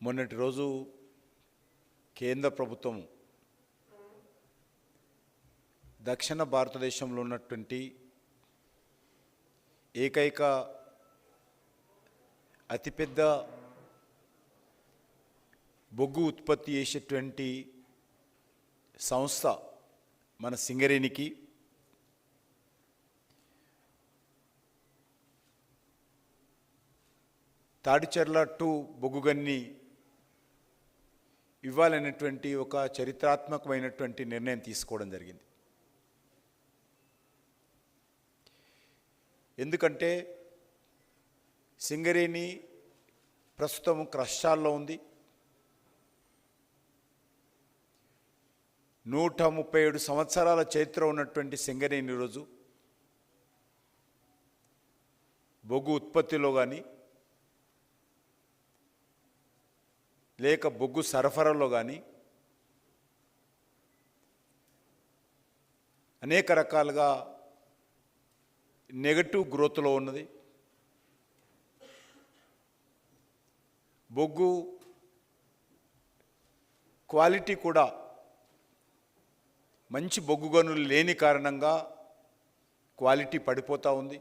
మొన్నటి రోజు కేంద్ర ప్రభుత్వం దక్షిణ భారతదేశంలో ఉన్నటువంటి ఏకైక అతిపెద్ద బొగ్గు ఉత్పత్తి చేసేటువంటి సంస్థ మన సింగరేణికి తాడిచెర్ల టు బొగ్గుగన్ని ఇవ్వాలనేటువంటి ఒక చరిత్రాత్మకమైనటువంటి నిర్ణయం తీసుకోవడం జరిగింది. ఎందుకంటే సింగరేణి ప్రస్తుతం కష్టాల్లో ఉంది. 137 సంవత్సరాల చరిత్ర ఉన్నటువంటి సింగరేణి రోజు బొగ్గు ఉత్పత్తిలో కానీ లేక బొగ్గు సరఫరాలో కానీ అనేక రకాలుగా నెగటివ్ గ్రోత్లో ఉన్నది. బొగ్గు క్వాలిటీ కూడా మంచి బొగ్గు గనులు లేని కారణంగా క్వాలిటీ పడిపోతూ ఉంది.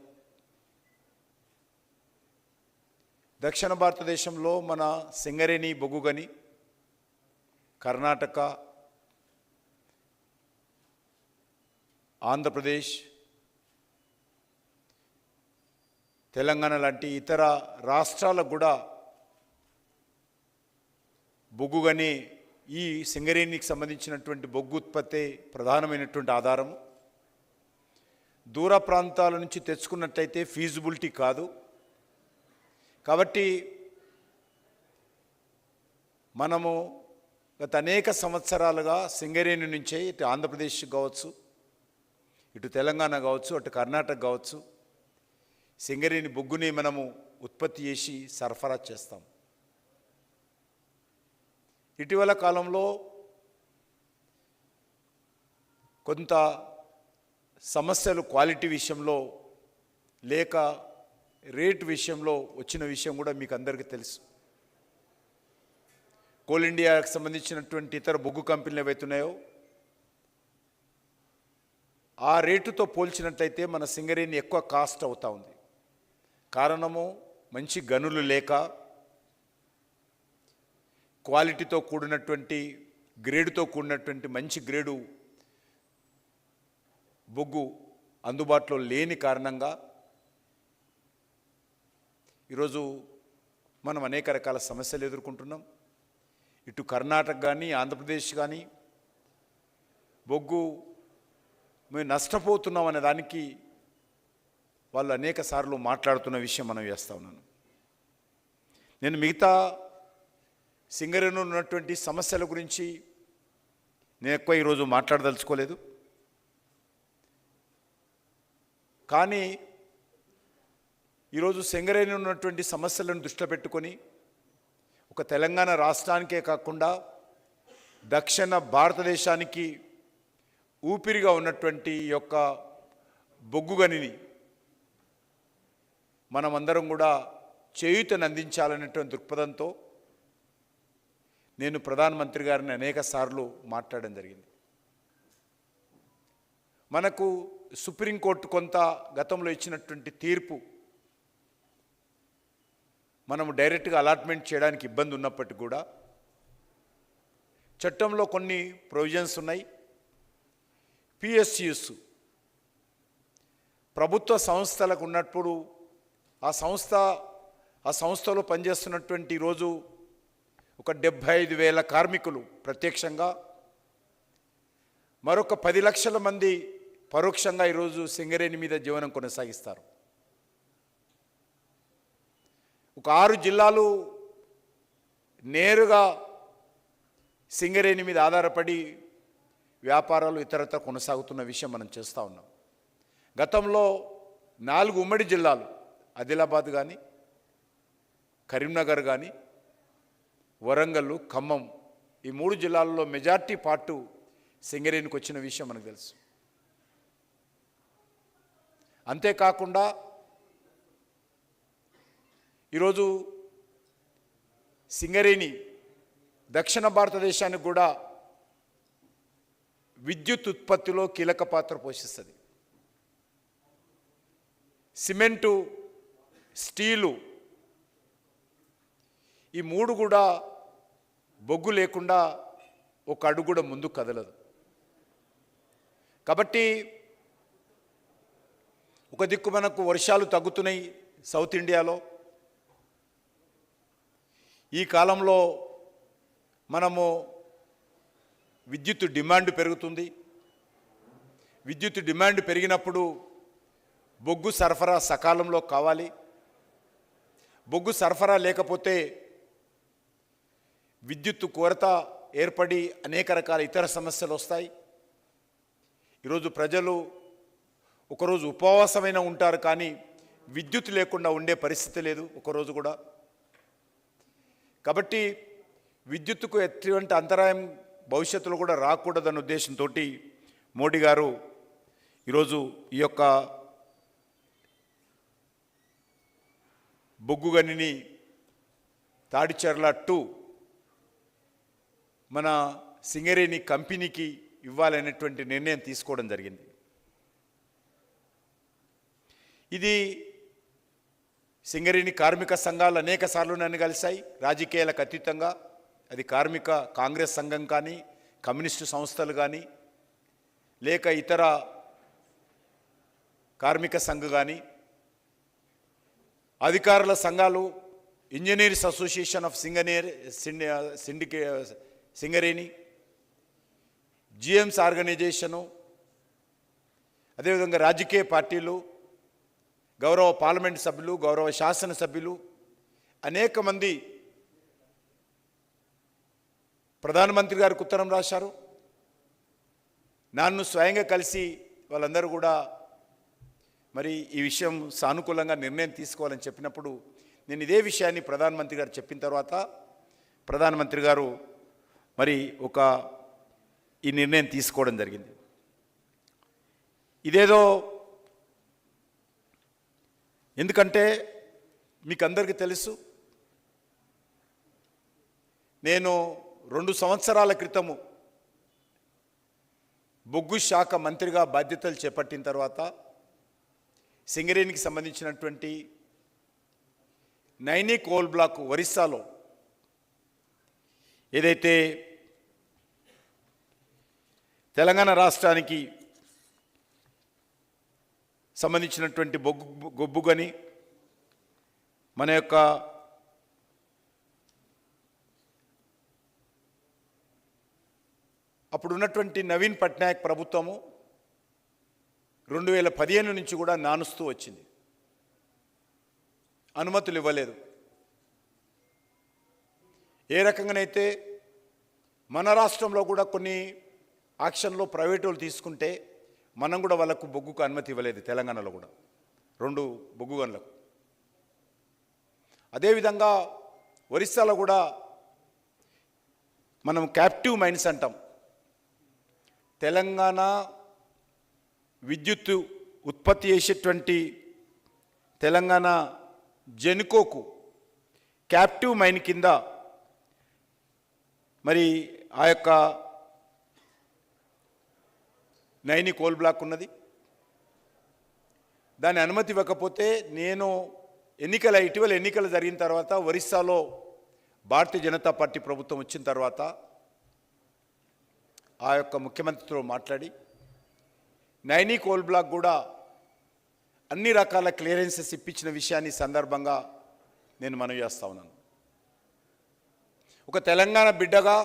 దక్షిణ భారతదేశంలో మన సింగరేణి బొగ్గు గని కర్ణాటక, ఆంధ్రప్రదేశ్, తెలంగాణ లాంటి ఇతర రాష్ట్రాలకు కూడా బొగ్గు గని ఈ సింగరేణికి సంబంధించినటువంటి బొగ్గు ఉత్పత్తి ప్రధానమైనటువంటి ఆధారం. దూర ప్రాంతాల నుంచి తెచ్చుకున్నట్టయితే ఫీజిబిలిటీ కాదు. కాబట్టి మనము గత అనేక సంవత్సరాలుగా సింగరేణి నుంచే ఇటు ఆంధ్రప్రదేశ్ కావచ్చు, ఇటు తెలంగాణ కావచ్చు, అటు కర్ణాటక కావచ్చు, సింగరేణి బొగ్గుని మనము ఉత్పత్తి చేసి సరఫరా చేస్తాం. ఇటీవల కాలంలో కొంత సమస్యలు క్వాలిటీ విషయంలో లేక రేట్ విషయంలో వచ్చిన విషయం కూడా మీకు అందరికీ తెలుసు. కోల్ ఇండియాకి సంబంధించినటువంటి ఇతర బొగ్గు కంపెనీలు ఏవైతున్నాయో ఆ రేటుతో పోల్చినట్లయితే మన సింగరేణి ఎక్కువ కాస్ట్ అవుతూ ఉంది. కారణము మంచి గనులు లేక, క్వాలిటీతో కూడినటువంటి గ్రేడుతో కూడినటువంటి మంచి గ్రేడు బొగ్గు అందుబాటులో లేని కారణంగా ఈరోజు మనం అనేక రకాల సమస్యలు ఎదుర్కొంటున్నాం. ఇటు కర్ణాటక కానీ ఆంధ్రప్రదేశ్ కానీ బొగ్గు మేము నష్టపోతున్నాం అనే దానికి వాళ్ళు అనేక సార్లు మాట్లాడుతున్న విషయం మనం వేస్తూ ఉన్నాను. నేను మిగతా సింగరేణిలో ఉన్నటువంటి సమస్యల గురించి నేను ఎక్కువ ఈరోజు మాట్లాడదలుచుకోలేదు. కానీ ఈరోజు సింగరేణి ఉన్నటువంటి సమస్యలను దృష్టిలో పెట్టుకొని ఒక తెలంగాణ రాష్ట్రానికే కాకుండా దక్షిణ భారతదేశానికి ఊపిరిగా ఉన్నటువంటి ఈ యొక్క బొగ్గు గనిని మనమందరం కూడా చేయూతను అందించాలనేటువంటి దృక్పథంతో నేను ప్రధానమంత్రి గారిని అనేక సార్లు మాట్లాడడం జరిగింది. మనకు సుప్రీంకోర్టు కొంత గతంలో ఇచ్చినటువంటి తీర్పు మనము డైరెక్ట్గా అలాట్మెంట్ చేయడానికి ఇబ్బంది ఉన్నప్పటికీ కూడా చట్టంలో కొన్ని ప్రొవిజన్స్ ఉన్నాయి. పిఎస్యుస్ ప్రభుత్వ సంస్థలకు ఉన్నప్పుడు ఆ సంస్థలో పనిచేస్తున్నటువంటి ఈరోజు ఒక 75,000 కార్మికులు ప్రత్యక్షంగా, మరొక 10 లక్షల మంది పరోక్షంగా ఈరోజు సింగరేణి మీద జీవనం కొనసాగిస్తారు. ఒక 6 జిల్లాలు నేరుగా సింగరేణి మీద ఆధారపడి వ్యాపారాలు ఇతరత్ర కొనసాగుతున్న విషయం మనం చేస్తూ ఉన్నాం. గతంలో 4 ఉమ్మడి జిల్లాలు ఆదిలాబాద్ కానీ, కరీంనగర్ కానీ, వరంగల్, ఖమ్మం, ఈ 3 జిల్లాల్లో మెజార్టీ పార్టు సింగరేణికి వచ్చిన విషయం మనకు తెలుసు. అంతేకాకుండా ఈరోజు సింగరేణి దక్షిణ భారతదేశానికి కూడా విద్యుత్ ఉత్పత్తిలో కీలక పాత్ర పోషిస్తుంది. సిమెంటు, స్టీలు ఈ మూడు కూడా బొగ్గు లేకుండా ఒక అడుగు కూడా ముందుకు కదలదు. కాబట్టి ఒక దిక్కు మనకు వర్షాలు తగ్గుతున్నాయి సౌత్ ఇండియాలో. ఈ కాలంలో మనము విద్యుత్ డిమాండ్ పెరుగుతుంది. విద్యుత్ డిమాండ్ పెరిగినప్పుడు బొగ్గు సరఫరా సకాలంలో కావాలి. బొగ్గు సరఫరా లేకపోతే విద్యుత్ కొరత ఏర్పడి అనేక రకాల ఇతర సమస్యలు వస్తాయి. ఈరోజు ప్రజలు ఒకరోజు ఉపవాసమైన ఉంటారు, కానీ విద్యుత్ లేకుండా ఉండే పరిస్థితి లేదు ఒకరోజు కూడా. కాబట్టి విద్యుత్తుకు ఎటువంటి అంతరాయం భవిష్యత్తులో కూడా రాకూడదన్న ఉద్దేశంతో మోడీ గారు ఈరోజు ఈ యొక్క బొగ్గు గనిని తాడిచెర్ల 2 మన సింగరేణి కంపెనీకి ఇవ్వాలనేటువంటి నిర్ణయం తీసుకోవడం జరిగింది. ఇది సింగరేణి కార్మిక సంఘాలు అనేక సార్లు నన్ను కలిశాయి, రాజకీయాలకు అతీతంగా. అది కార్మిక కాంగ్రెస్ సంఘం కానీ, కమ్యూనిస్టు సంస్థలు కానీ, లేక ఇతర కార్మిక సంఘ కానీ, అధికారుల సంఘాలు, engineers association of Singareni, GMs organisation, అదేవిధంగా రాజకీయ పార్టీలు, గౌరవ పార్లమెంట్ సభ్యులు, గౌరవ శాసనసభ్యులు, అనేక మంది ప్రధానమంత్రి గారికి ఉత్తరం రాశారు. నన్ను స్వయంగా కలిసి వాళ్ళందరూ కూడా మరి ఈ విషయం సానుకూలంగా నిర్ణయం తీసుకోవాలని చెప్పినప్పుడు నేను ఇదే విషయాన్ని ప్రధానమంత్రి గారు చెప్పిన తర్వాత ప్రధానమంత్రి గారు మరి ఈ నిర్ణయం తీసుకోవడం జరిగింది. ఇదేదో ఎందుకంటే మీకు అందరికీ తెలుసు, నేను 2 సంవత్సరాల క్రితము బొగ్గు శాఖ మంత్రిగా బాధ్యతలు చేపట్టిన తర్వాత సింగరేణికి సంబంధించినటువంటి నైనీ కోల్ బ్లాక్ ఒరిస్సాలో ఏదైతే తెలంగాణ రాష్ట్రానికి సంబంధించినటువంటి బొగ్గు గని మన యొక్క అప్పుడున్నటువంటి నవీన్ పట్నాయక్ ప్రభుత్వము 2015 నుంచి కూడా నానుస్తూ వచ్చింది, అనుమతులు ఇవ్వలేదు. ఏ రకంగానైతే మన రాష్ట్రంలో కూడా కొన్ని యాక్షన్లో ప్రైవేట్ వాళ్ళు తీసుకుంటే మనం కూడా వాళ్ళకు బొగ్గుకు అనుమతి ఇవ్వలేదు, తెలంగాణలో కూడా 2 బొగ్గు గనులకు. అదేవిధంగా ఒరిస్సాలో కూడా మనం క్యాప్టివ్ మైన్స్ అంటాం. తెలంగాణ విద్యుత్ ఉత్పత్తి చేసేటువంటి తెలంగాణ జెన్కోకు క్యాప్టివ్ మైన్ కింద మరి ఆ యొక్క నైనీ కోల్ బ్లాక్ ఉన్నది. దాని అనుమతి ఇవ్వకపోతే నేను ఇటీవల ఎన్నికలు జరిగిన తర్వాత ఒరిస్సాలో భారతీయ జనతా పార్టీ ప్రభుత్వం వచ్చిన తర్వాత ఆ యొక్క ముఖ్యమంత్రితో మాట్లాడి నైనీ కోల్ బ్లాక్ కూడా అన్ని రకాల క్లియరెన్సెస్ ఇప్పించిన విషయాన్ని సందర్భంగా నేను మనవి చేస్తా ఉన్నాను. ఒక తెలంగాణ బిడ్డగా,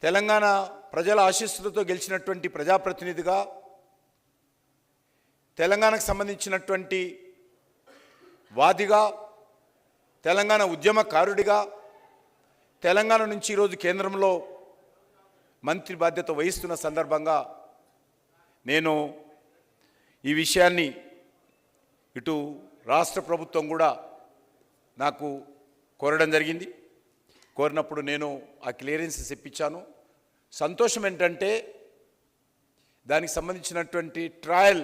తెలంగాణ ప్రజల ఆశీస్సులతో గెలిచినటువంటి ప్రజాప్రతినిధిగా, తెలంగాణకు సంబంధించినటువంటి వాదిగా, తెలంగాణ ఉద్యమకారుడిగా, తెలంగాణ నుంచి ఈరోజు కేంద్రంలో మంత్రి బాధ్యత వహిస్తున్న సందర్భంగా నేను ఈ విషయాన్ని ఇటు రాష్ట్ర ప్రభుత్వం కూడా నాకు కోరడం జరిగింది. కోరినప్పుడు నేను ఆ క్లియరెన్సెస్ ఇప్పించాను. సంతోషం ఏంటంటే దానికి సంబంధించినటువంటి ట్రయల్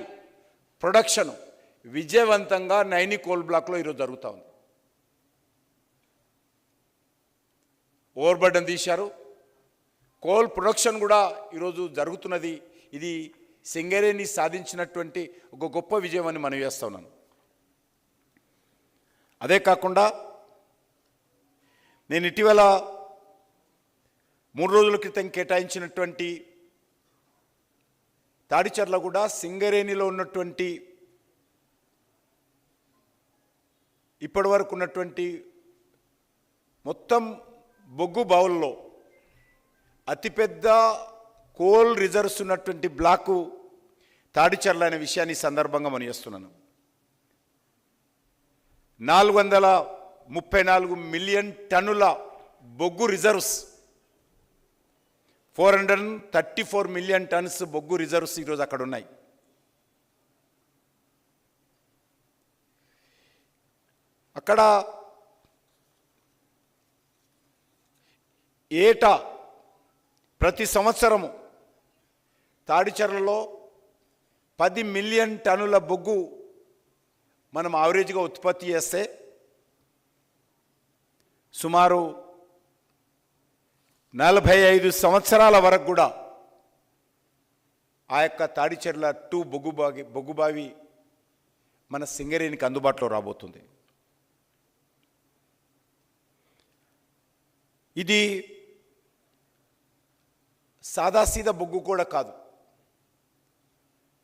ప్రొడక్షన్ విజయవంతంగా నైనీ కోల్ బ్లాక్లో ఈరోజు జరుగుతూ ఉంది. ఓవర్ బర్డన్ తీశారు. కోల్ ప్రొడక్షన్ కూడా ఈరోజు జరుగుతున్నది. ఇది సింగరేణి సాధించినటువంటి ఒక గొప్ప విజయం అని మనం చేస్తా ఉన్నాను. అదే కాకుండా నేను ఇటీవల 3 రోజుల క్రితం కేటాయించినటువంటి తాడిచర్ల కూడా సింగరేణిలో ఉన్నటువంటి ఇప్పటి వరకు ఉన్నటువంటి మొత్తం బొగ్గు బావుల్లో అతిపెద్ద కోల్ రిజర్వ్స్ ఉన్నటువంటి బ్లాకు తాడిచర్ల అనే విషయాన్ని సందర్భంగా మనం చేస్తున్నాను. 434 మిలియన్ టన్నుల బొగ్గు రిజర్వ్స్, 434 మిలియన్ టన్స్ బొగ్గు రిజర్వ్స్ ఈరోజు అక్కడ ఉన్నాయి. అక్కడ ఏటా ప్రతి సంవత్సరము తాడిచర్లలో 10 మిలియన్ టన్నుల బొగ్గు మనం యావరేజ్గా ఉత్పత్తి చేస్తే సుమారు 45 సంవత్సరాల వరకు కూడా ఆ యొక్క తాడిచర్ల 2 బొగ్గుబావి మన సింగరేణికి అందుబాటులో రాబోతుంది. ఇది సాదాసీదా బొగ్గు కూడా కాదు.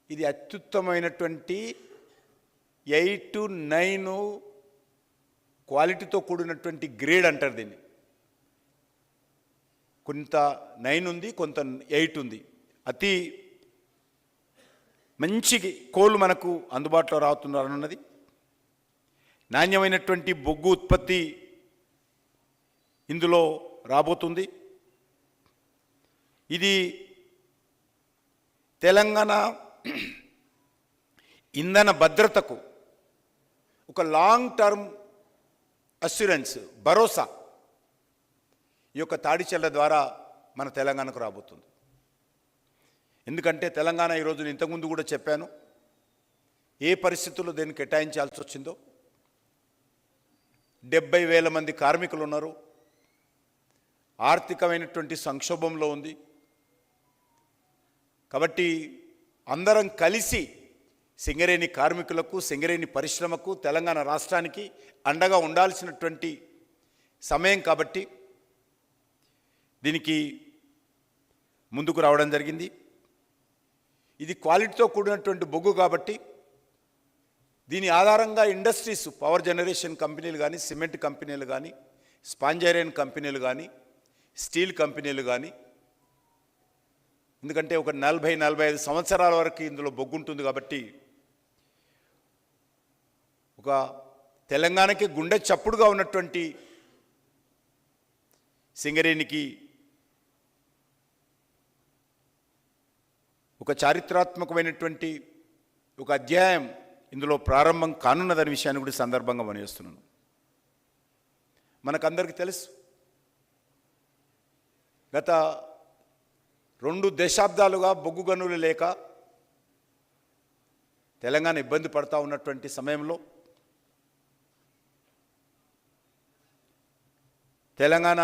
ఇది అత్యుత్తమైనటువంటి 8 to 9 క్వాలిటీతో కూడినటువంటి గ్రేడ్ అంటారు దీన్ని. కొంత 9 ఉంది, కొంత 8 ఉంది. అతి మంచి కోళ్ళు మనకు అందుబాటులో రావుతున్నారన్నది. నాణ్యమైనటువంటి బొగ్గు ఉత్పత్తి ఇందులో రాబోతుంది. ఇది తెలంగాణ ఇంధన భద్రతకు ఒక లాంగ్ టర్మ్ అస్యూరెన్స్, భరోసా ఈ యొక్క తాడిచర్ల ద్వారా మన తెలంగాణకు రాబోతుంది. ఎందుకంటే తెలంగాణ ఈరోజు నేను ఇంతకుముందు కూడా చెప్పాను, ఏ పరిస్థితుల్లో దీన్ని కేటాయించాల్సి వచ్చిందో. 70,000 మంది కార్మికులు ఉన్నారు. ఆర్థికమైనటువంటి సంక్షోభంలో ఉంది. కాబట్టి అందరం కలిసి సింగరేణి కార్మికులకు, సింగరేణి పరిశ్రమకు, తెలంగాణ రాష్ట్రానికి అండగా ఉండాల్సినటువంటి సమయం కాబట్టి దీనికి ముందుకు రావడం జరిగింది. ఇది క్వాలిటీతో కూడినటువంటి బొగ్గు కాబట్టి దీని ఆధారంగా ఇండస్ట్రీస్, పవర్ జనరేషన్ కంపెనీలు కానీ, సిమెంట్ కంపెనీలు కానీ, స్పాంజ్ ఐరన్ కంపెనీలు కానీ, స్టీల్ కంపెనీలు కానీ, ఎందుకంటే ఒక 40-45 సంవత్సరాల వరకు ఇందులో బొగ్గు ఉంటుంది కాబట్టి ఒక తెలంగాణకి గుండె చప్పుడుగా ఉన్నటువంటి సింగరేణికి ఒక చారిత్రాత్మకమైనటువంటి ఒక అధ్యాయం ఇందులో ప్రారంభం కానున్నదనే విషయాన్ని కూడా సందర్భంగా మనం చేస్తున్నాను. మనకందరికీ తెలుసు, గత 2 దశాబ్దాలుగా బొగ్గు గనులు లేక తెలంగాణ ఇబ్బంది పడతా ఉన్నటువంటి సమయంలో తెలంగాణ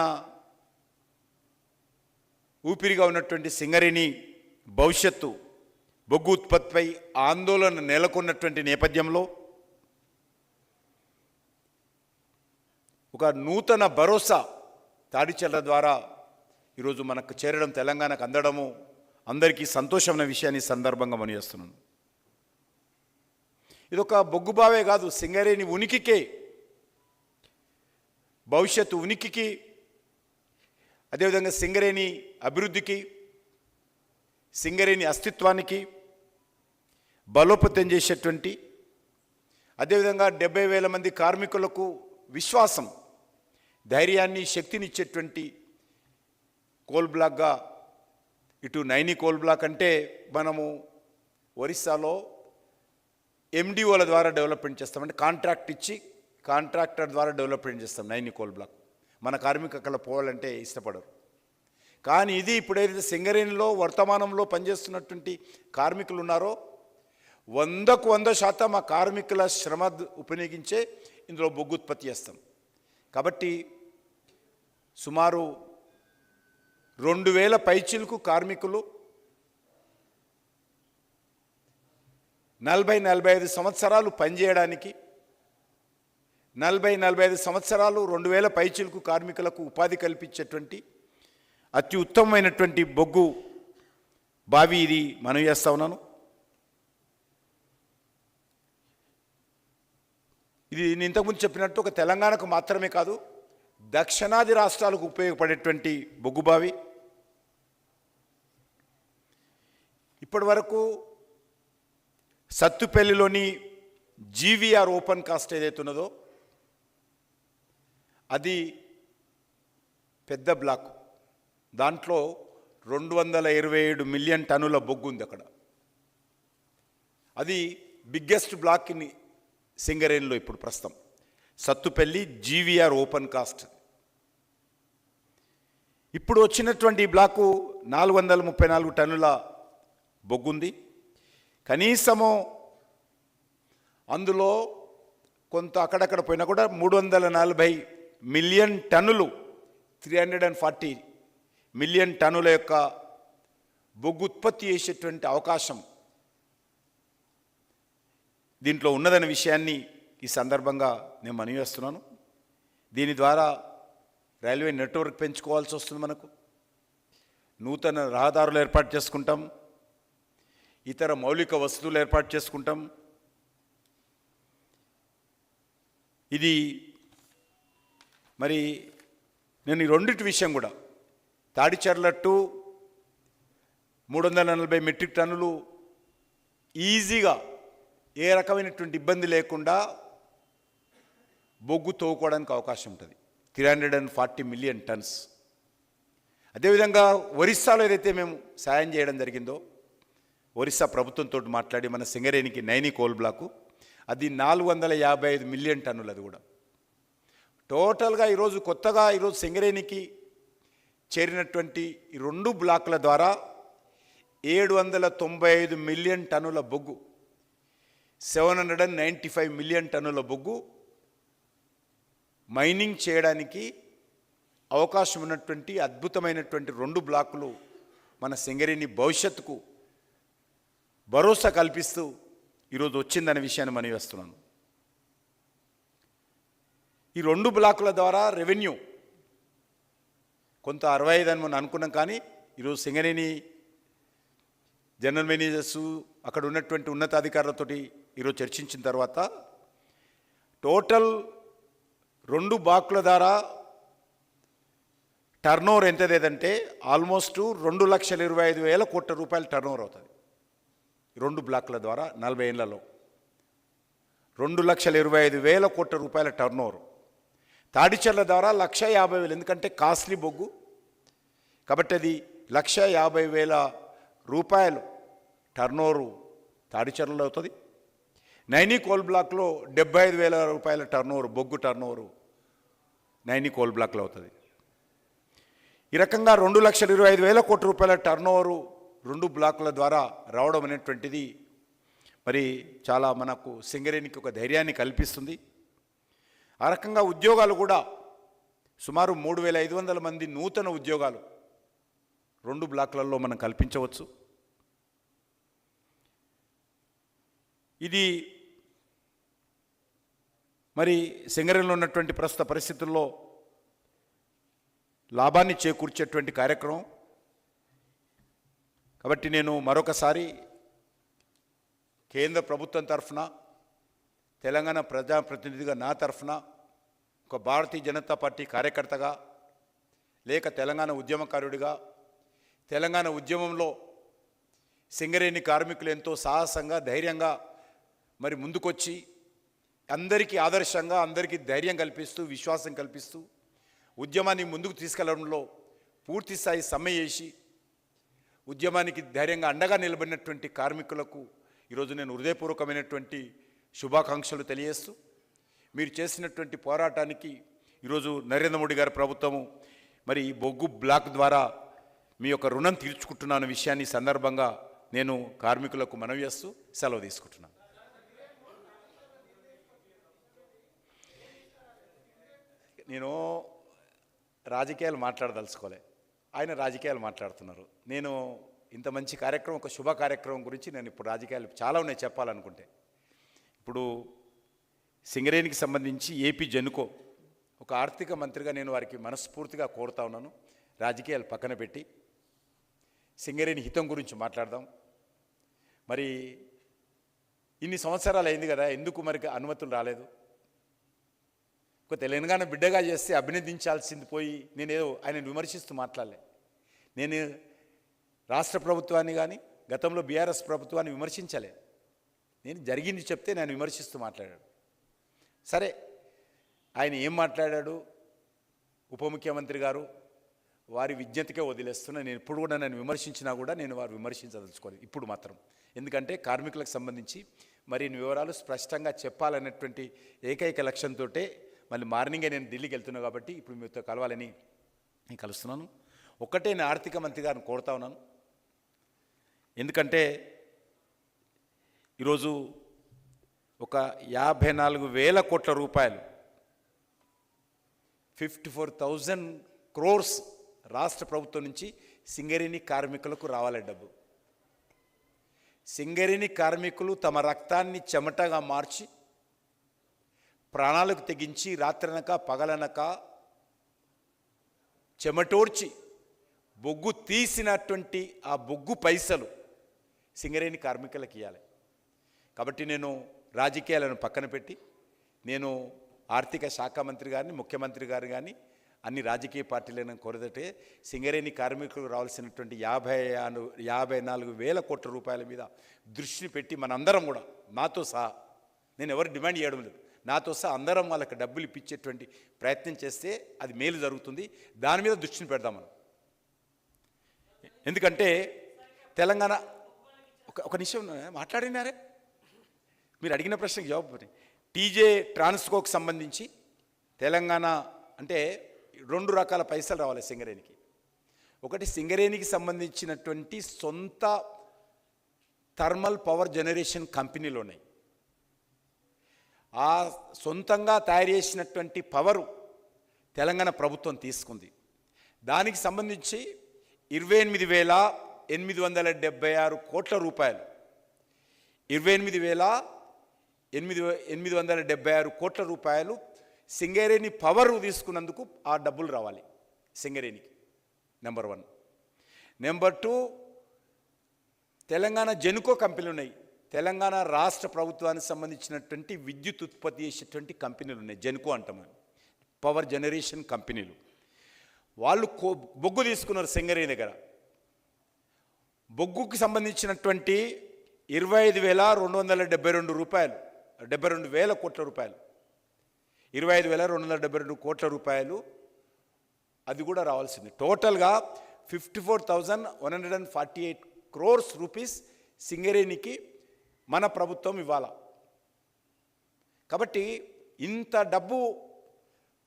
ఊపిరిగా ఉన్నటువంటి సింగరేణి భవిష్యత్తు బొగ్గు ఉత్పత్తిపై ఆందోళన నెలకొన్నటువంటి నేపథ్యంలో ఒక నూతన భరోసా తాడిచర్ల ద్వారా ఈరోజు మనకు చేరడం, తెలంగాణకు అందడము అందరికీ సంతోషమైన విషయాన్ని సందర్భంగా మనం చేస్తున్నాను. ఇదొక బొగ్గుబావే కాదు, సింగరేణి ఉనికికే, భవిష్యత్తు ఉనికికి, అదేవిధంగా సింగరేణి అభివృద్ధికి, సింగరేణి అస్తిత్వానికి బలోపేతం చేసేటువంటి, అదేవిధంగా 70,000 మంది కార్మికులకు విశ్వాసం, ధైర్యాన్ని, శక్తినిచ్చేటువంటి కోల్ బ్లాక్గా ఇటు నైని కోల్ బ్లాక్ అంటే మనము ఒరిస్సాలో ఎండిఓల ద్వారా డెవలప్మెంట్ చేస్తామంటే కాంట్రాక్ట్ ఇచ్చి కాంట్రాక్టర్ ద్వారా డెవలప్మెంట్ చేస్తాం నైని కోల్ బ్లాక్. మన కార్మికులు అక్కడ పోవాలంటే ఇష్టపడరు. కానీ ఇది ఇప్పుడైతే సింగరేణిలో వర్తమానంలో పనిచేస్తున్నటువంటి కార్మికులు ఉన్నారో 100% ఆ కార్మికుల శ్రమ ఉపయోగించే ఇందులో బొగ్గు ఉత్పత్తి చేస్తాం. కాబట్టి సుమారు 2000 పైచిలకు కార్మికులు 40-45 సంవత్సరాలు పనిచేయడానికి 40-45 సంవత్సరాలు 2000 పైచిలకు కార్మికులకు ఉపాధి కల్పించేటువంటి అతి ఉత్తమమైనటువంటి బొగ్గు బావి ఇది మనం చేస్తా ఉన్నాను. ఇది నేను ఇంతకుముందు చెప్పినట్టు ఒక తెలంగాణకు మాత్రమే కాదు, దక్షిణాది రాష్ట్రాలకు ఉపయోగపడేటువంటి బొగ్గు బావి. ఇప్పటి వరకు సత్తుపల్లిలోని జీవీఆర్ ఓపెన్ కాస్ట్ ఏదైతే ఉన్నదో అది పెద్ద బ్లాక్. దాంట్లో 227 మిలియన్ టన్నుల బొగ్గు ఉంది అక్కడ. అది బిగ్గెస్ట్ బ్లాక్ ఇన్ సింగరేణిలో ఇప్పుడు ప్రస్తుతం సత్తుపల్లి జీవీఆర్ ఓపెన్ కాస్ట్. ఇప్పుడు వచ్చినటువంటి బ్లాకు 434 టన్నుల బొగ్గుంది. కనీసము అందులో కొంత అక్కడక్కడ పోయినా కూడా 340 మిలియన్ టన్నులు 340 మిలియన్ టన్నుల యొక్క బొగ్గు ఉత్పత్తి చేసేటువంటి అవకాశం దీంట్లో ఉన్నదనే విషయాన్ని ఈ సందర్భంగా నేను మనవి చేస్తున్నాను. దీని ద్వారా రైల్వే నెట్వర్క్ పెంచుకోవాల్సి వస్తుంది. మనకు నూతన రహదారులు ఏర్పాటు చేసుకుంటాం, ఇతర మౌలిక వసతులు ఏర్పాటు చేసుకుంటాం. ఇది మరి నేను ఈ రెండింటి విషయం కూడా తాడిచర్ల టు 340 మెట్రిక్ టన్నులు ఈజీగా ఏ రకమైనటువంటి ఇబ్బంది లేకుండా బొగ్గు తోవుకోవడానికి అవకాశం ఉంటుంది. 340 మిలియన్ టన్స్. అదేవిధంగా ఒరిస్సాలో ఏదైతే మేము సాయం చేయడం జరిగిందో, ఒరిస్సా ప్రభుత్వంతో మాట్లాడి మన సింగరేణికి నైని కోల్ బ్లాకు అది 455 మిలియన్ టన్నులు. అది కూడా టోటల్గా ఈరోజు కొత్తగా ఈరోజు సింగరేణికి చేరినటువంటి ఈ 2 బ్లాకుల ద్వారా 795 మిలియన్ టన్నుల బొగ్గు, 795 మిలియన్ టన్నుల బొగ్గు మైనింగ్ చేయడానికి అవకాశం ఉన్నటువంటి అద్భుతమైనటువంటి 2 బ్లాకులు మన సింగరేణి భవిష్యత్తుకు భరోసా కల్పిస్తూ ఈరోజు వచ్చిందనే విషయాన్ని మనం వేస్తున్నాను. ఈ 2 బ్లాకుల ద్వారా రెవెన్యూ కొంత 65 అని మనం అనుకున్నాం. కానీ ఈరోజు సింగరేణి జనరల్ మేనేజర్సు అక్కడ ఉన్నటువంటి ఉన్నతాధికారులతోటి ఈరోజు చర్చించిన తర్వాత టోటల్ 2 బ్లాకుల ద్వారా టర్నోవర్ ఎంత లేదంటే ఆల్మోస్ట్ 2,25,000 కోట్ల రూపాయల టర్నోవర్ అవుతుంది. 2 బ్లాకుల ద్వారా 40 ఏళ్లలో 2,25,000 కోట్ల రూపాయల టర్నోవర్. తాడిచర్ల ద్వారా 1,50,000, ఎందుకంటే కాస్ట్లీ బొగ్గు కాబట్టి అది 1,50,000 రూపాయలు టర్నోవరు తాడిచర్లలో అవుతుంది. నైని కోల్ బ్లాక్లో 75,000 రూపాయల టర్నోవర్, బొగ్గు టర్నోవరు నైని కోల్ బ్లాక్లో అవుతుంది. ఈ రకంగా 2,25,000 కోట్ల రూపాయల టర్నోవరు 2 బ్లాకుల ద్వారా రావడం అనేటువంటిది మరి చాలా మనకు సింగరేణికి ఒక ధైర్యాన్ని కల్పిస్తుంది. ఆ రకంగా ఉద్యోగాలు కూడా సుమారు 3,500 మంది నూతన ఉద్యోగాలు 2 బ్లాకులలో మనం కల్పించవచ్చు. ఇది మరి సింగరేణిలో ఉన్నటువంటి ప్రస్తుత పరిస్థితుల్లో లాభాన్ని చేకూర్చేటువంటి కార్యక్రమం. కాబట్టి నేను మరొకసారి కేంద్ర ప్రభుత్వం తరఫున, తెలంగాణ ప్రజాప్రతినిధిగా నా తరఫున, ఒక భారతీయ జనతా పార్టీ కార్యకర్తగా లేక తెలంగాణ ఉద్యమకారుడిగా, తెలంగాణ ఉద్యమంలో సింగరేణి కార్మికులు ఎంతో సాహసంగా ధైర్యంగా మరి ముందుకొచ్చి అందరికీ ఆదర్శంగా, అందరికీ ధైర్యం కల్పిస్తూ, విశ్వాసం కల్పిస్తూ ఉద్యమాన్ని ముందుకు తీసుకెళ్లడంలో పూర్తి స్థాయి సమ్మె చేసి ఉద్యమానికి ధైర్యంగా అండగా నిలబడినటువంటి కార్మికులకు ఈరోజు నేను హృదయపూర్వకమైనటువంటి శుభాకాంక్షలు తెలియజేస్తూ, మీరు చేసినటువంటి పోరాటానికి ఈరోజు నరేంద్ర మోడీ గారి ప్రభుత్వము మరి ఈ బొగ్గు బ్లాక్ ద్వారా మీ యొక్క రుణం తీర్చుకుంటున్న విషయాన్ని సందర్భంగా నేను కార్మికులకు మనవి చేస్తూ సెలవు తీసుకుంటున్నాను. నేను రాజకీయాలు మాట్లాడదలుచుకోలే, ఆయన రాజకీయాలు మాట్లాడుతున్నారు. నేను ఇంత మంచి కార్యక్రమం, ఒక శుభ కార్యక్రమం గురించి నేను ఇప్పుడు రాజకీయాలు చాలా ఉన్నాయి చెప్పాలనుకుంటే. ఇప్పుడు సింగరేణికి సంబంధించి ఏపీ జెన్కో ఒక ఆర్థిక మంత్రిగా నేను వారికి మనస్ఫూర్తిగా కోరుతా ఉన్నాను, రాజకీయాలు పక్కన పెట్టి సింగరేణి హితం గురించి మాట్లాడదాం. మరి ఇన్ని సంవత్సరాలు అయింది కదా, ఎందుకు మరి అనుమతులు రాలేదు? ఒక తెలంగాణ బిడ్డగా చేస్తే అభినందించాల్సింది పోయి నేనేదో ఆయన విమర్శిస్తూ మాట్లాడలే. నేను రాష్ట్ర ప్రభుత్వాన్ని కానీ గతంలో బీఆర్ఎస్ ప్రభుత్వాన్ని విమర్శించలే. నేను జరిగింది చెప్తే నేను విమర్శిస్తూ మాట్లాడాడు. సరే, ఆయన ఏం మాట్లాడాడు? ఉప ముఖ్యమంత్రి గారు వారి విజ్ఞతకే వదిలేస్తున్నా. నేను ఇప్పుడు కూడా నన్ను విమర్శించినా కూడా నేను వారు విమర్శించదలుచుకోలేదు ఇప్పుడు మాత్రం. ఎందుకంటే కార్మికులకు సంబంధించి మరిన్ని వివరాలు స్పష్టంగా చెప్పాలనేటువంటి ఏకైక లక్ష్యంతో మళ్ళీ మార్నింగే నేను ఢిల్లీకి వెళ్తున్నా కాబట్టి ఇప్పుడు మీతో కలవాలని నేను కలుస్తున్నాను. ఒక్కటే నేను ఆర్థిక మంత్రి గారిని కోరుతా ఉన్నాను. ఎందుకంటే ఈరోజు ఒక 54,000 కోట్ల రూపాయలు 54,000 crores రాష్ట్ర ప్రభుత్వం నుంచి సింగరేణి కార్మికులకు రావాలి డబ్బు. సింగరేణి కార్మికులు తమ రక్తాన్ని చెమటగా మార్చి ప్రాణాలకు తెగించి రాత్రనక పగలనక చెమటోర్చి బొగ్గు తీసినటువంటి ఆ బొగ్గు పైసలు సింగరేణి కార్మికులకు ఇవ్వాలి. కాబట్టి నేను రాజకీయాలను పక్కన పెట్టి నేను ఆర్థిక శాఖ మంత్రి గారిని, ముఖ్యమంత్రి గారు కానీ అన్ని రాజకీయ పార్టీలను కోరదటే సింగరేణి కార్మికులకు రావాల్సినటువంటి 54,000 కోట్ల రూపాయల మీద దృష్టి పెట్టి మనందరం కూడా, నాతో సహా, నేను ఎవరు డిమాండ్ చేయడం లేదు, నాతో సహా అందరం వాళ్ళకి డబ్బులు ఇప్పించేటువంటి ప్రయత్నం చేస్తే అది మేలు జరుగుతుంది. దాని మీద దృష్టిని పెడదాం మనం. ఎందుకంటే తెలంగాణ ఒక నిమిషం మాట్లాడినారే, మీరు అడిగిన ప్రశ్నకు జవాబు. టీజే ట్రాన్స్కోకి సంబంధించి తెలంగాణ అంటే 2 రకాల పైసలు రావాలి సింగరేణికి. ఒకటి సింగరేణికి సంబంధించినటువంటి సొంత థర్మల్ పవర్ జనరేషన్ కంపెనీలు ఉన్నాయి. ఆ సొంతంగా తయారు చేసినటువంటి పవరు తెలంగాణ ప్రభుత్వం తీసుకుంది. దానికి సంబంధించి 28,876 కోట్ల రూపాయలు, 28,876 కోట్ల రూపాయలు సింగరేణి పవర్ తీసుకున్నందుకు ఆ డబ్బులు రావాలి సింగరేణికి. నెంబర్ 1. నెంబర్ 2, తెలంగాణ జెన్కో కంపెనీలు ఉన్నాయి. తెలంగాణ రాష్ట్ర ప్రభుత్వానికి సంబంధించినటువంటి విద్యుత్ ఉత్పత్తి చేసేటువంటి కంపెనీలు ఉన్నాయి, జెన్కో అంటాం, పవర్ జనరేషన్ కంపెనీలు. వాళ్ళు బొగ్గు తీసుకున్నారు సింగరేణి దగ్గర. బొగ్గుకి సంబంధించినటువంటి 25,272 రూపాయలు, 72,000 కోట్ల రూపాయలు, 25,272 కోట్ల రూపాయలు అది కూడా రావాల్సింది. టోటల్గా 54,148 crores రూపీస్ సింగరేణికి మన ప్రభుత్వం ఇవ్వాల. కాబట్టి ఇంత డబ్బు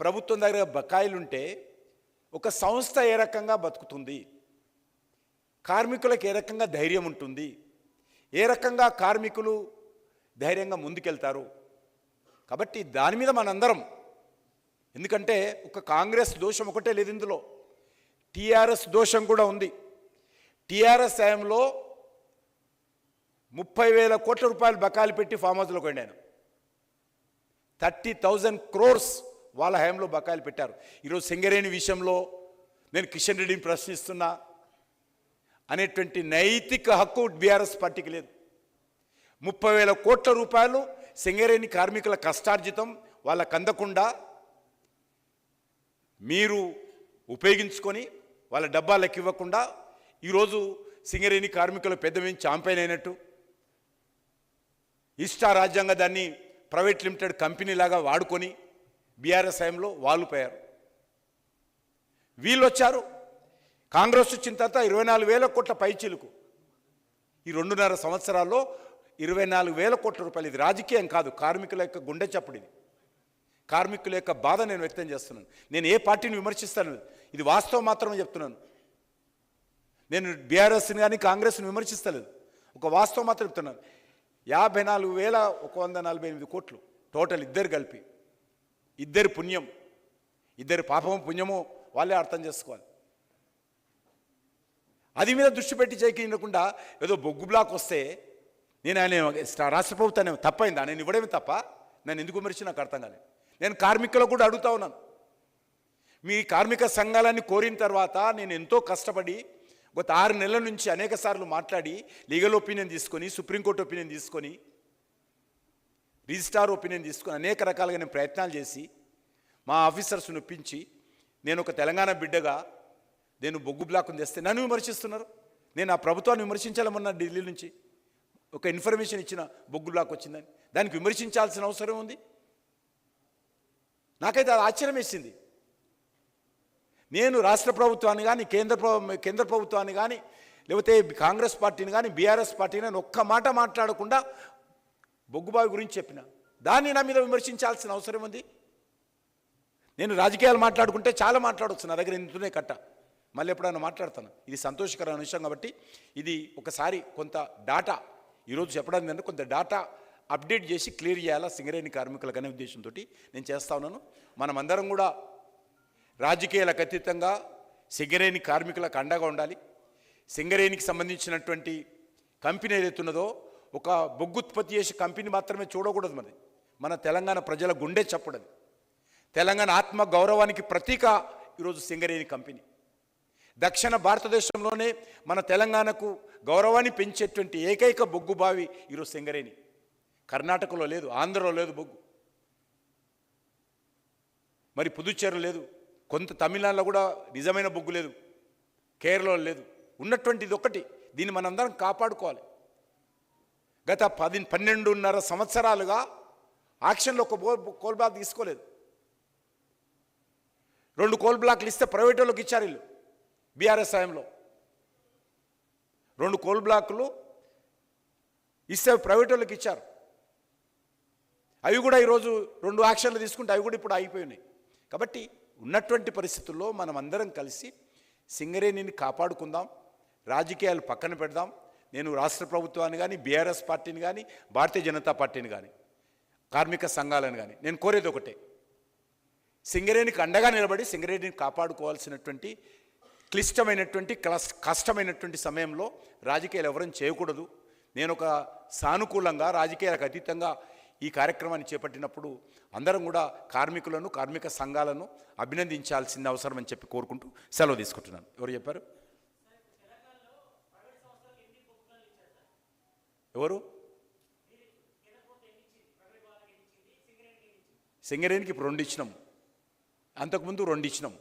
ప్రభుత్వం దగ్గర బకాయిలుంటే ఒక సంస్థ ఏ రకంగా బతుకుతుంది, కార్మికులకు ఏ రకంగా ధైర్యం ఉంటుంది, ఏ రకంగా కార్మికులు ధైర్యంగా ముందుకెళ్తారు? కాబట్టి దాని మీద మనందరం, ఎందుకంటే ఒక కాంగ్రెస్ దోషం ఒకటే లేదు ఇందులో, టీఆర్ఎస్ దోషం కూడా ఉంది. టీఆర్ఎస్ హయాంలో 30,000 కోట్ల రూపాయలు బకాయిలు పెట్టి ఫామ్ హౌస్లోకి వెళ్ళాను. 30,000 crores వాళ్ళ హయాంలో బకాయిలు పెట్టారు. ఈరోజు సింగరేణి విషయంలో నేను కిషన్ రెడ్డిని ప్రశ్నిస్తున్నా అనేటువంటి నైతిక హక్కు బీఆర్ఎస్ పార్టీకి లేదు. 30,000 కోట్ల రూపాయలు సింగరేణి కార్మికుల కష్టార్జితం వాళ్ళకు అందకుండా మీరు ఉపయోగించుకొని వాళ్ళ డబ్బాలకు ఇవ్వకుండా ఈరోజు సింగరేణి కార్మికుల పెద్ద మీద చాంపియన్ అయినట్టు రాజ్యాంగ దాన్ని ప్రైవేట్ లిమిటెడ్ కంపెనీ లాగా వాడుకొని బీఆర్ఎస్ హయాంలో వాళ్ళు పోయారు. వీళ్ళు వచ్చారు, కాంగ్రెస్ వచ్చిన తర్వాత 24,000 కోట్ల పైచీలకు ఈ 2.5 సంవత్సరాల్లో 24,000 కోట్ల రూపాయలు. ఇది రాజకీయం కాదు, కార్మికుల యొక్క గుండె చప్పుడు. ఇది కార్మికుల యొక్క బాధ నేను వ్యక్తం చేస్తున్నాను. నేను ఏ పార్టీని విమర్శిస్తాను, ఇది వాస్తవం మాత్రమే చెప్తున్నాను. నేను బీఆర్ఎస్ని కానీ కాంగ్రెస్ని విమర్శిస్తలేదు, ఒక వాస్తవం మాత్రం చెప్తున్నాను. 54,148 కోట్లు టోటల్, ఇద్దరు కలిపి, ఇద్దరి పుణ్యం, ఇద్దరి పాపమో పుణ్యమో వాళ్ళే అర్థం చేసుకోవాలి. అది మీద దృష్టి పెట్టి చేయకుండా ఏదో బొగ్గు బ్లాక్ వస్తే నేను ఆయన రాష్ట్ర ప్రభుత్వాన్ని తప్పైందా, నేను ఇవ్వడమే తప్ప, నేను ఎందుకు విమర్శి నాకు అర్థం కాలేదు. నేను కార్మికులకు కూడా అడుగుతా ఉన్నాను, మీ కార్మిక సంఘాలన్నీ కోరిన తర్వాత నేను ఎంతో కష్టపడి గత 6 నెలల నుంచి అనేక సార్లు మాట్లాడి లీగల్ ఒపీనియన్ తీసుకొని, సుప్రీంకోర్టు ఒపీనియన్ తీసుకొని, రిజిస్ట్రార్ ఒపీనియన్ తీసుకొని అనేక రకాలుగా నేను ప్రయత్నాలు చేసి మా ఆఫీసర్స్ని ఒప్పించి నేను ఒక తెలంగాణ బిడ్డగా నేను బొగ్గు బ్లాక్ను తెస్తే నన్ను విమర్శిస్తున్నారు. నేను ఆ ప్రభుత్వాన్ని విమర్శించాలమన్నా ఢిల్లీ నుంచి ఒక ఇన్ఫర్మేషన్ ఇచ్చిన బొగ్గు బ్లాక్ వచ్చిందని దానికి విమర్శించాల్సిన అవసరం ఉంది. నాకైతే అది ఆశ్చర్యం వేసింది. నేను రాష్ట్ర ప్రభుత్వాన్ని కానీ కేంద్ర ప్రభుత్వాన్ని కానీ లేకపోతే కాంగ్రెస్ పార్టీని కానీ బీఆర్ఎస్ పార్టీని కానీ ఒక్క మాట మాట్లాడకుండా బొగ్గుబావి గురించి చెప్పిన దాన్ని నా మీద విమర్శించాల్సిన అవసరం ఉంది. నేను రాజకీయాలు మాట్లాడుకుంటే చాలా మాట్లాడవచ్చు, నా దగ్గర ఇంతనే కట్ట, మళ్ళీ ఎప్పుడైనా మాట్లాడతాను. ఇది సంతోషకరమైన విషయం కాబట్టి ఇది ఒకసారి కొంత డాటా ఈరోజు చెప్పడానికి అంటే కొంత డాటా అప్డేట్ చేసి క్లియర్ చేయాలా సింగరేణి కార్మికులకు అనే ఉద్దేశంతో నేను చేస్తా ఉన్నాను. మనమందరం కూడా రాజకీయాలకు అతీతంగా సింగరేణి కార్మికులకు అండగా ఉండాలి. సింగరేణికి సంబంధించినటువంటి కంపెనీ ఏదైతే ఉన్నదో ఒక బొగ్గు ఉత్పత్తి చేసే కంపెనీ మాత్రమే చూడకూడదు. మన తెలంగాణ ప్రజల గుండె చప్పుడది, తెలంగాణ ఆత్మ గౌరవానికి ప్రతీక ఈరోజు సింగరేణి కంపెనీ. దక్షిణ భారతదేశంలోనే మన తెలంగాణకు గౌరవాన్ని పెంచేటువంటి ఏకైక బొగ్గు బావి ఈరోజు సింగరేణి. కర్ణాటకలో లేదు, ఆంధ్రలో లేదు బొగ్గు, మరి పుదుచ్చేరిలో లేదు, కొంత తమిళనాడులో కూడా నిజమైన బొగ్గు లేదు, కేరళలో లేదు. ఉన్నటువంటిది ఒకటి, దీన్ని మనందరం కాపాడుకోవాలి. గత 12.5 సంవత్సరాలుగా ఆక్షన్లో ఒక కోల్ బ్లాక్ తీసుకోలేదు. 2 కోల్ బ్లాక్లు ఇస్తే ప్రైవేట్ వాళ్ళకి ఇచ్చారు. వీళ్ళు బీఆర్ఎస్ హయాంలో 2 కోల్ బ్లాకులు ఇస్తే ప్రైవేట్ వాళ్ళకి ఇచ్చారు. అవి కూడా ఈరోజు 2 యాక్షన్లు తీసుకుంటే అవి కూడా ఇప్పుడు అయిపోయినాయి. కాబట్టి ఉన్నటువంటి పరిస్థితుల్లో మనం అందరం కలిసి సింగరేణిని కాపాడుకుందాం, రాజకీయాలు పక్కన పెడదాం. నేను రాష్ట్ర ప్రభుత్వాన్ని కానీ బీఆర్ఎస్ పార్టీని కానీ భారతీయ జనతా పార్టీని కానీ కార్మిక సంఘాలను కానీ నేను కోరేది ఒకటే, సింగరేణికి అండగా నిలబడి సింగరేణిని కాపాడుకోవాల్సినటువంటి క్లిష్టమైనటువంటి కష్టమైనటువంటి సమయంలో రాజకీయాలు ఎవరైనా చేయకూడదు. నేను ఒక సానుకూలంగా రాజకీయాలకు అతీతంగా ఈ కార్యక్రమాన్ని చేపట్టినప్పుడు అందరం కూడా కార్మికులను కార్మిక సంఘాలను అభినందించాల్సిన అవసరం అని చెప్పి కోరుకుంటూ సెలవు తీసుకుంటున్నాను. ఎవరు చెప్పారు? ఎవరు? సింగరేణికి ఇప్పుడు 2 ఇచ్చినాం, అంతకుముందు 2 ఇచ్చినాం.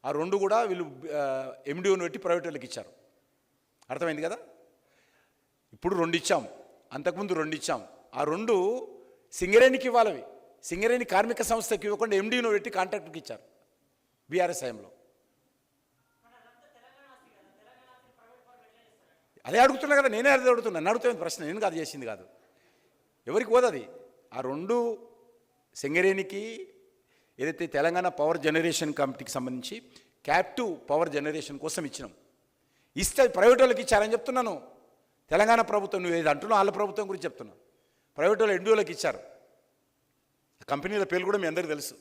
ఆ 2 కూడా వీళ్ళు ఎండిఓని పెట్టి ప్రైవేట్ వాళ్ళకి ఇచ్చారు. అర్థమైంది కదా? ఇప్పుడు 2 ఇచ్చాం, అంతకుముందు 2 ఇచ్చాం. ఆ 2 సింగరేణికి ఇవ్వాలవి, సింగరేణి కార్మిక సంస్థకి ఇవ్వకుండా ఎండిఓని పెట్టి కాంట్రాక్టర్కి ఇచ్చారు బీఆర్ఎస్ హయాంలో. అదే అడుగుతున్నా కదా, నేనే అదే అడుగుతున్నా. నన్ను అడుగుతుంది ప్రశ్న, నేను కాదు చేసింది కాదు. ఎవరికి పోదది? ఆ 2 సింగరేణికి ఏదైతే తెలంగాణ పవర్ జనరేషన్ కమిటీకి సంబంధించి క్యాప్టివ్ పవర్ జనరేషన్ కోసం ఇచ్చినాం. ఇస్తే ప్రైవేట్ వాళ్ళకి ఇచ్చారని చెప్తున్నాను. తెలంగాణ ప్రభుత్వం నువ్వు ఏది అంటున్నావు, వాళ్ళ ప్రభుత్వం గురించి చెప్తున్నా. ప్రైవేట్ వాళ్ళు ఎండిఓలకు ఇచ్చారు. కంపెనీల పేర్లు కూడా మీ అందరికీ తెలుసు.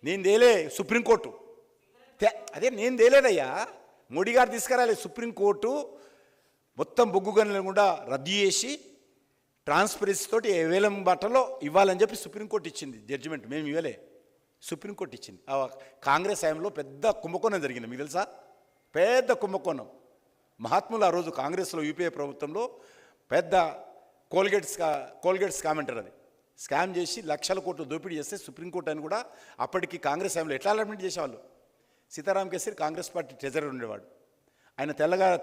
నేను తేలే సుప్రీంకోర్టు, అదే నేను తేలేదయ్యా, మోడీ గారు తీసుకురాలే. సుప్రీంకోర్టు మొత్తం బొగ్గు గనులను కూడా రద్దు చేసి ట్రాన్స్పరెన్సీ తోటి వేలం బట్టలో ఇవ్వాలని చెప్పి సుప్రీంకోర్టు ఇచ్చింది జడ్జిమెంట్. మేము ఇవ్వలే, సుప్రీంకోర్టు ఇచ్చింది. ఆ కాంగ్రెస్ హయాంలో పెద్ద కుంభకోణం జరిగింది, మీకు తెలుసా? పెద్ద కుంభకోణం. మహాత్ములు ఆ రోజు కాంగ్రెస్లో యూపీఏ ప్రభుత్వంలో పెద్ద కోల్గేట్ స్కామ్ అంటారు. అది స్కామ్ చేసి లక్షల కోట్లు దోపిడీ చేస్తే సుప్రీంకోర్టు అని కూడా అప్పటికి కాంగ్రెస్ హయాంలో ఎట్లా అలర్ట్మెంట్ చేసేవాళ్ళు. సీతారాం కేసరి కాంగ్రెస్ పార్టీ ట్రెజరర్ ఉండేవాడు. ఆయన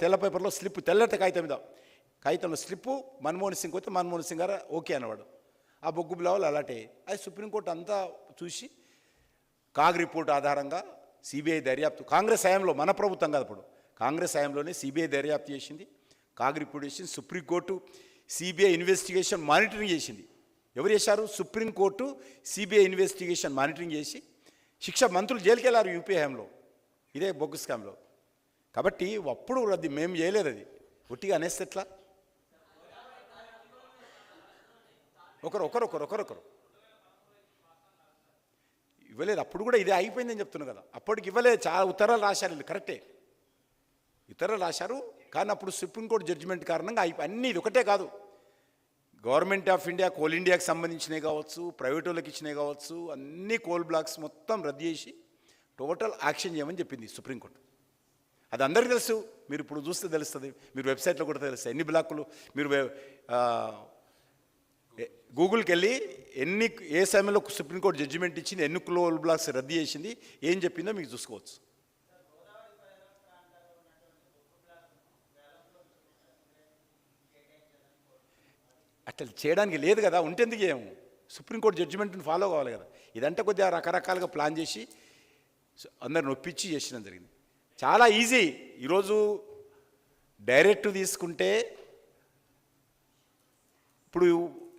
తెల్ల పేపర్లో స్లిప్, తెల్లటి కాగితంలో స్లిప్పు మన్మోహన్ సింగ్ పోతే మన్మోహన్ సింగ్ గారు ఓకే అనేవాడు. ఆ బొగ్గు బిలావలు అలాంటి అది సుప్రీంకోర్టు అంతా చూసి కాగ్ రిపోర్ట్ ఆధారంగా సిబిఐ దర్యాప్తు, కాంగ్రెస్ హయాంలో, మన ప్రభుత్వం కాదు ఇప్పుడు, కాంగ్రెస్ హయాంలోనే సిబిఐ దర్యాప్తు చేసింది, కాగ్ రిపోర్ట్ చేసింది. సుప్రీంకోర్టు సిబిఐ ఇన్వెస్టిగేషన్ మానిటరింగ్ చేసింది. ఎవరు చేశారు? సుప్రీంకోర్టు సిబిఐ ఇన్వెస్టిగేషన్ మానిటరింగ్ చేసి శిక్ష, మంత్రులు జైలుకి వెళ్ళారు యూపీ హయాంలో ఇదే బొగ్గు స్కామ్లో. కాబట్టి అప్పుడు అది మేము చేయలేదు, అది ఒట్టిగా అనేస్తే ఎట్లా? ఒకరొకరు ఇవ్వలేదు. అప్పుడు కూడా ఇదే అయిపోయిందని చెప్తున్నాను కదా. అప్పటికి ఇవ్వలేదు, చాలా ఉత్తరాలు రాశారు వీళ్ళు, కరెక్టే ఉత్తరాలు రాశారు. కానీ అప్పుడు సుప్రీంకోర్టు జడ్జిమెంట్ కారణంగా అన్నీ ఇది ఒకటే కాదు, గవర్నమెంట్ ఆఫ్ ఇండియా కోల్ ఇండియాకి సంబంధించినవి కావచ్చు, ప్రైవేట్ వాళ్ళకి ఇచ్చినవి కావచ్చు, అన్ని కోల్ బ్లాక్స్ మొత్తం రద్దు చేసి టోటల్ యాక్షన్ చేయమని చెప్పింది సుప్రీంకోర్టు. అది అందరికీ తెలుసు, మీరు ఇప్పుడు చూస్తే తెలుస్తుంది, మీరు వెబ్సైట్లో కూడా తెలుస్తుంది ఎన్ని బ్లాకులు. మీరు గూగుల్కి వెళ్ళి ఏ సమయంలో సుప్రీంకోర్టు జడ్జిమెంట్ ఇచ్చింది, ఎన్ని కోల్ బ్లాక్స్ రద్దు చేసింది, ఏం చెప్పిందో మీకు చూసుకోవచ్చు. అట్లా చేయడానికి లేదు కదా, ఉంటేందుకు ఏమో సుప్రీంకోర్టు జడ్జిమెంట్ని ఫాలో కావాలి కదా. ఇదంటే కొద్దిగా రకరకాలుగా ప్లాన్ చేసి అందరు నొప్పించి చేసిన జరిగింది. చాలా ఈజీ. ఈరోజు డైరెక్ట్ తీసుకుంటే ఇప్పుడు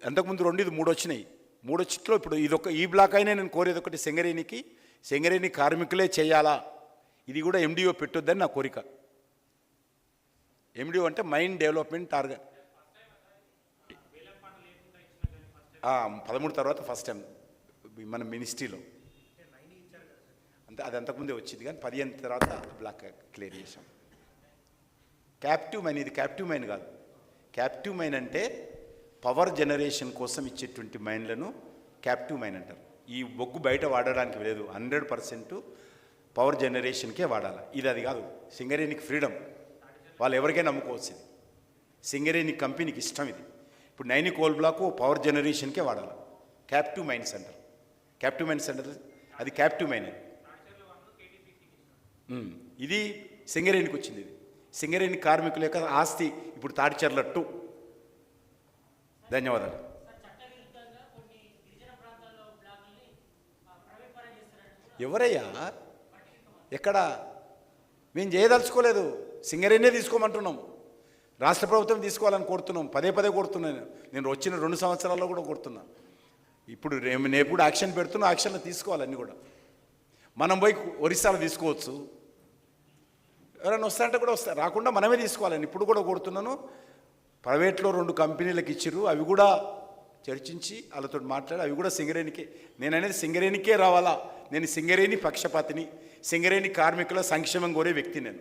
అంతకుముందు 2 ఇది 3 వచ్చినాయి. 3 వచ్చిట్లో ఇప్పుడు ఈ బ్లాక్ అయినా నేను కోరేది ఒకటి, సింగరేణి కార్మికులే చేయాలా, ఇది కూడా ఎండిఓ పెట్టొద్దని నా కోరిక. ఎండిఓ అంటే మైండ్ డెవలప్మెంట్ టార్గెట్. 13 తర్వాత ఫస్ట్ టైం మన మినిస్ట్రీలో, అంతే. అది అంతకుముందే వచ్చింది కానీ 15 తర్వాత బ్లాక్ క్లియర్ చేసాం. క్యాప్టివ్ మైన్, ఇది క్యాప్టివ్ మైన్ కాదు. క్యాప్టివ్ మైన్ అంటే పవర్ జనరేషన్ కోసం ఇచ్చేటువంటి మైన్లను క్యాప్టివ్ మైన్ అంటారు. ఈ బొగ్గు బయట వాడడానికి లేదు, 100% పవర్ జనరేషన్కే వాడాలి. అది కాదు. సింగరేణికి ఫ్రీడమ్, వాళ్ళు ఎవరికైనా నమ్ముకోవచ్చు. ఇది సింగరేణి కంపెనీకి ఇష్టం. ఇది ఇప్పుడు 9 కోల్ బ్లాకు పవర్ జనరేషన్కే వాడాలి. క్యాప్టివ్ మైన్స్ అంటారు. క్యాప్టివ్ మైన్స్ అంటారు, అది క్యాప్టివ్ మైన్. ఇది సింగరేణికి వచ్చింది. ఇది సింగరేణి కార్మికుల యొక్క ఆస్తి. ఇప్పుడు తాడిచెర్ల 2. ధన్యవాదాలు. ఎవరయ్యా, ఎక్కడ? మేము చేయదలుచుకోలేదు, సింగరేణినే తీసుకోమంటున్నాం. రాష్ట్ర ప్రభుత్వం తీసుకోవాలని కోరుతున్నాం, పదే కోరుతున్నాను. నేను వచ్చిన 2 సంవత్సరాల్లో కూడా కోరుతున్నా. ఇప్పుడు నేను కూడా యాక్షన్ పెడుతున్నా, యాక్షన్లో తీసుకోవాలన్నీ కూడా. మనం పోయి ఒరిస్సాలో తీసుకోవచ్చు, ఎవరైనా వస్తారంటే కూడా వస్తారు, రాకుండా మనమే తీసుకోవాలని ఇప్పుడు కూడా కోరుతున్నాను. ప్రైవేట్లో 2 కంపెనీలకు ఇచ్చిర్రు, అవి కూడా చర్చించి వాళ్ళతో మాట్లాడి అవి కూడా సింగరేణికే. నేను అనేది సింగరేణికే రావాలా. నేను సింగరేణి పక్షపాతిని, సింగరేణి కార్మికుల సంక్షేమం కోరే వ్యక్తి నేను.